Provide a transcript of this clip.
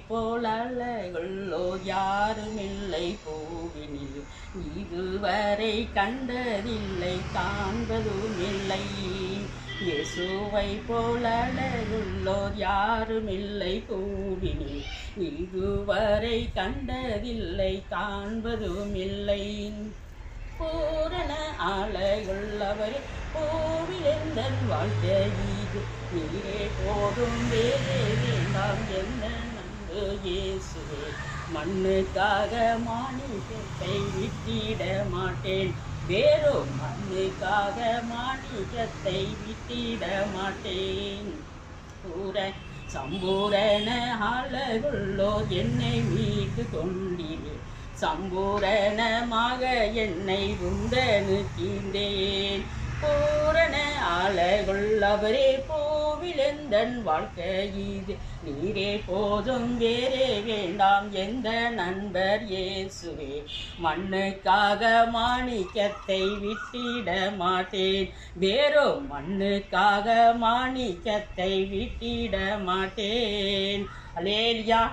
Polo யாருமில்லை பூவினில் இதுவரை கண்டதில்லை காண்பதும் இல்லை. இயேசுவை போலோர் யாருமில்லை பூவினில் இதுவரை கண்டதில்லை காண்பதும் இல்லை. பூரண ஆலையுள்ளவர் பூவிலெந்தன் வாழ்க்கை இது நீரே போதும் வேறே வேண்டாம் என்ன நம்பு இயேசுவே. மண்ணுக்காக மாணிக்கத்தை விட்டிட மாட்டேன் வேறும் மண்ணுக்காக மாணிக்கத்தை விட்டிட மாட்டேன். சம்பூரண ஆளகுள்ளோ என்னை மீட்டு கொண்டீரே சம்பூரணமாக என்னை உந்தனுக்கின்றேன். பூரண ஆளகுள்ளவரே பூவிலெந்தன் வாழ்க்கை இது நீரே போதும் வேறே வேண்டாம் எந்த நண்பர் இயேசுவே. மண்ணுக்காக மாணிக்கத்தை விட்டிட மாட்டேன் வேறோ மண்ணுக்காக மாணிக்கத்தை விட்டிட மாட்டேன். அல்லேலூயா.